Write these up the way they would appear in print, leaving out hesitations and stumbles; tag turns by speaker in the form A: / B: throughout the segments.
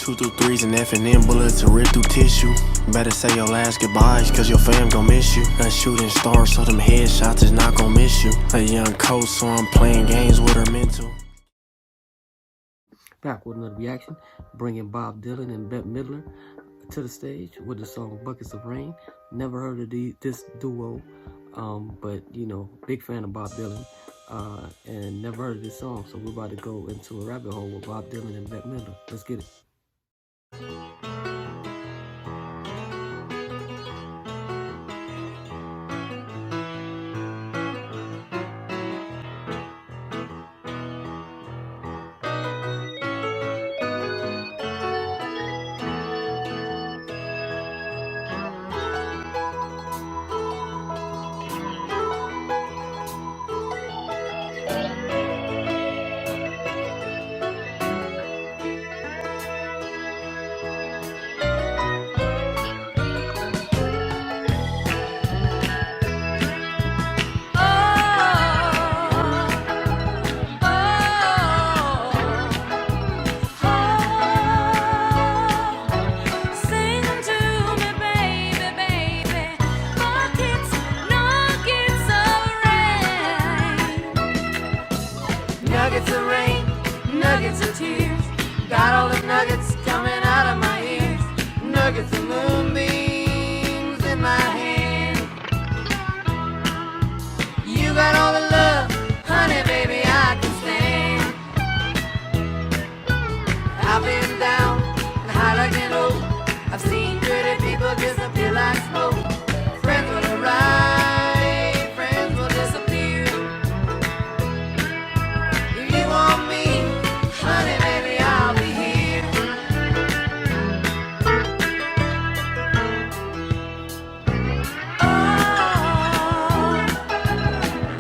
A: 2 through 3s and F&M bullets to rip through tissue. Better say your last goodbyes, cause your fam gon' miss you. A shooting star, so them headshots is not gon' miss you. A young coach, so I'm playing games with her mental.
B: Back with another reaction, bringing Bob Dylan and Bette Midler to the stage with the song Buckets of Rain. Never heard of this duo, but you know, big fan of Bob Dylan, and never heard of this song, so we're about to go into a rabbit hole with Bob Dylan and Bette Midler. Let's get it.
C: Nuggets of rain, nuggets of tears, got all the nuggets coming out of my ears. Nuggets of moonbeams in my hand. You got all the love, honey, baby, I can stand. I've been down and high like an oak. I've seen pretty people disappear like smoke. Friends will arrive, friends will disappear. If you want me, honey, baby, I'll be here. Oh,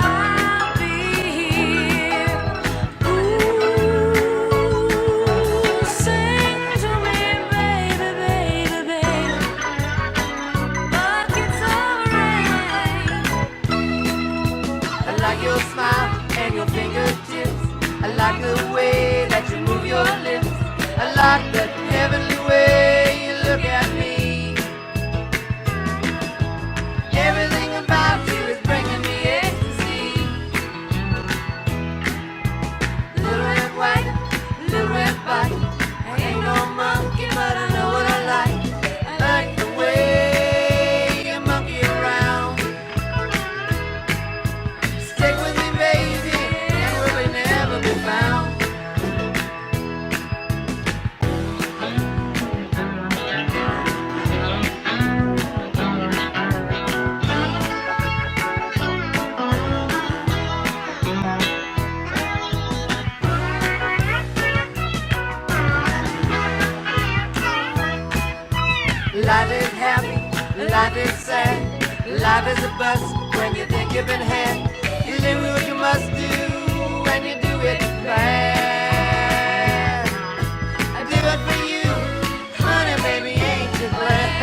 C: I'll be here. Ooh, sing to me, baby, baby, baby. Buckets of rain. I like your smile and your fingertips. I like the way that you move your lips. I like that heavenly way you look at me. Everything about you is bringing me ecstasy. Little red white, little red bite. I ain't no monkey, but I know what I like. I like the way you monkey around. Stick with me, baby, and we'll never be found. Life is happy, life is sad. Life is a bus when you think you've been had. You do what you must do and you do it fast. I do it for you, honey, baby, ain't you glad?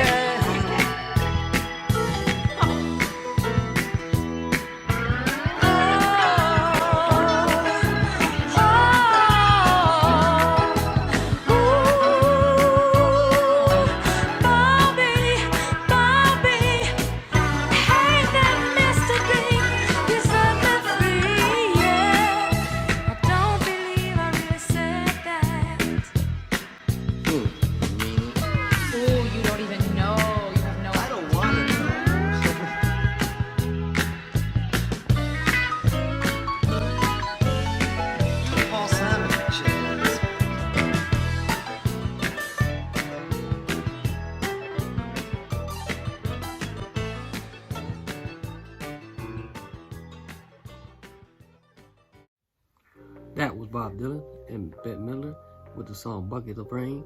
B: That was Bob Dylan and Bette Midler with the song Bucket of Rain.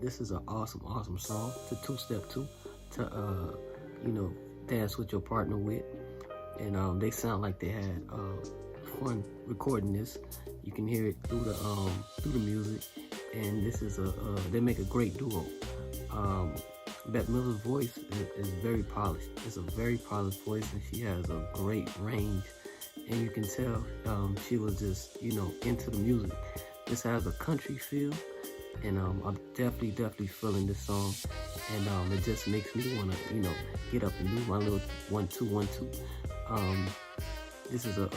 B: This is an awesome song to two-step to you know, dance with your partner with. And they sound like they had fun recording this. You can hear it through the music, and this is they make a great duo. Bette Midler's voice is very polished. It's a very polished voice, and she has a great range. And you can tell she was just, you know, into the music. This has a country feel, And I'm definitely feeling this song, and it just makes me want to, get up and do my little 1-2-1-2. This is a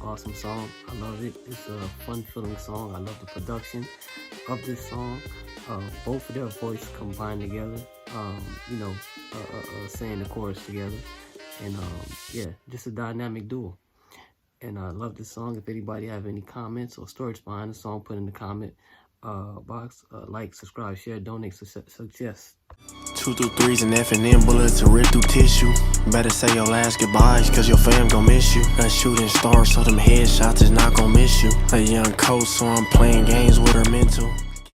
B: awesome song. I love it. It's a fun-filling song. I love the production of this song. Both of their voices combined together. Saying the chorus together, and yeah, just a dynamic duo. And I love this song. If anybody have any comments or stories behind the song, put in the comment box. Like, subscribe, share, donate, suggest.
A: 2 through 3s and F&M bullets to rip through tissue. Better say your last goodbyes, cause your fam gon' miss you. A shooting star, so them headshots is not gon' miss you. A young coach, so I'm playing games with her mental.